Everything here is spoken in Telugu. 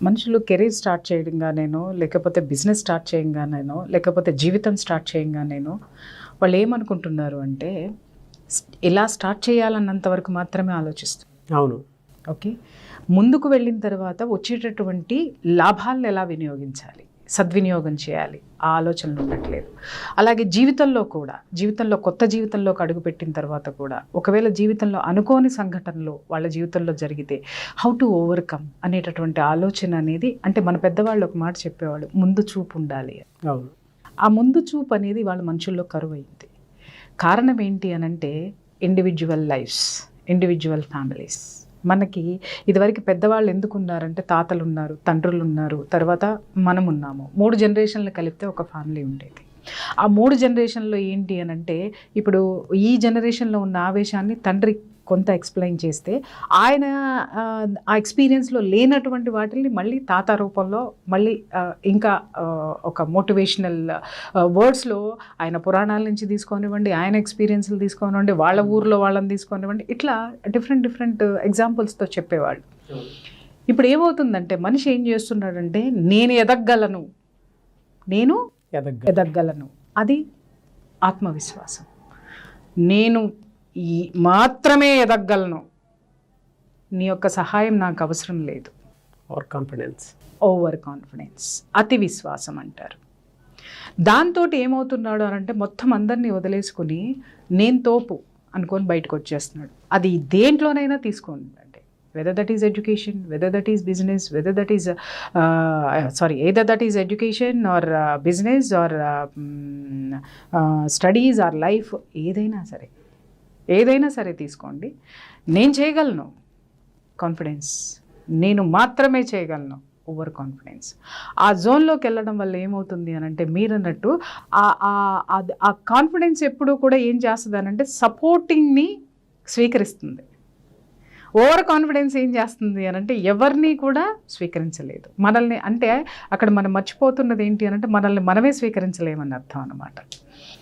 మనుషులు కెరీర్ స్టార్ట్ చేయడంగానేనో, లేకపోతే బిజినెస్ స్టార్ట్ చేయంగానేనో, లేకపోతే జీవితం స్టార్ట్ చేయంగానేనో వాళ్ళు ఏమనుకుంటున్నారు అంటే ఇలా స్టార్ట్ చేయాలన్నంత వరకు మాత్రమే ఆలోచిస్తారు. అవును. ఓకే, ముందుకు వెళ్ళిన తర్వాత వచ్చేటటువంటి లాభాలను ఎలా వినియోగించాలి, సద్వినియోగం చేయాలి, ఆ ఆలోచనలు ఉండట్లేదు. అలాగే జీవితంలో కూడా, జీవితంలో కొత్త జీవితంలోకి అడుగుపెట్టిన తర్వాత కూడా ఒకవేళ జీవితంలో అనుకోని సంఘటనలు వాళ్ళ జీవితంలో జరిగితే హౌ టు ఓవర్కమ్ అనేటటువంటి ఆలోచన అనేది, అంటే మన పెద్దవాళ్ళు ఒక మాట చెప్పేవాళ్ళు, ముందు చూపు ఉండాలి. అవును. ఆ ముందు చూపు అనేది వాళ్ళ మనుషుల్లో కరువైంది. కారణం ఏంటి అనంటే ఇండివిజువల్ లైఫ్స్, ఇండివిజువల్ ఫ్యామిలీస్. మనకి ఇదివరకు పెద్దవాళ్ళు ఎందుకు ఉన్నారంటే తాతలు ఉన్నారు, తండ్రులు ఉన్నారు, తర్వాత మనం ఉన్నాము. 3 జనరేషన్లు కలిపితే ఒక ఫ్యామిలీ ఉండేది. ఆ 3 జనరేషన్లో ఏంటి అనంటే ఇప్పుడు ఈ జనరేషన్లో ఉన్న ఆవేశాన్ని తండ్రి కొంత ఎక్స్ప్లెయిన్ చేస్తే ఆయన ఆ ఎక్స్పీరియన్స్లో లేనటువంటి వాటిని మళ్ళీ తాత రూపంలో మళ్ళీ ఇంకా ఒక మోటివేషనల్ వర్డ్స్లో ఆయన పురాణాల నుంచి తీసుకోనివ్వండి, ఆయన ఎక్స్పీరియన్స్లు తీసుకోనివ్వండి, వాళ్ళ ఊర్లో వాళ్ళని తీసుకోనివ్వండి, ఇట్లా డిఫరెంట్ ఎగ్జాంపుల్స్తో చెప్పేవాళ్ళు. ఇప్పుడు ఏమవుతుందంటే మనిషి ఏం చేస్తున్నాడంటే నేను ఎదగలను, నేను ఎదగలను, అది ఆత్మవిశ్వాసం. నేను మాత్రమే ఎదగలను, నీ యొక్క సహాయం నాకు అవసరం లేదు. ఓవర్ కాన్ఫిడెన్స్, అతి విశ్వాసం అంటారు. దాంతో ఏమవుతున్నాడు అంటే మొత్తం అందరినీ వదిలేసుకుని నేను తోపు అనుకొని బయటకు వచ్చేస్తున్నాడు. అది దేంట్లోనైనా తీసుకోండి, whether that is education, whether that is business, whether that is either that is education or business or studies or life, ఏదైనా సరే తీసుకోండి. నేను చేయగలను, కాన్ఫిడెన్స్, నేను మాత్రమే చేయగలను, ఓవర్ కాన్ఫిడెన్స్. ఆ జోన్లోకి వెళ్ళడం వల్ల ఏమవుతుంది అని అంటే మీరన్నట్టు ఆ కాన్ఫిడెన్స్ ఎప్పుడూ కూడా ఏం చేస్తుంది అని అంటే సపోర్టింగ్ని స్వీకరిస్తుంది. ఓవర్ కాన్ఫిడెన్స్ ఏం చేస్తుంది అని అంటే ఎవరిని కూడా స్వీకరించలేదు. మనల్ని అంటే అక్కడ మనం మర్చిపోతున్నది ఏంటి అని అంటే మనల్ని మనమే స్వీకరించలేమని అర్థం అన్నమాట.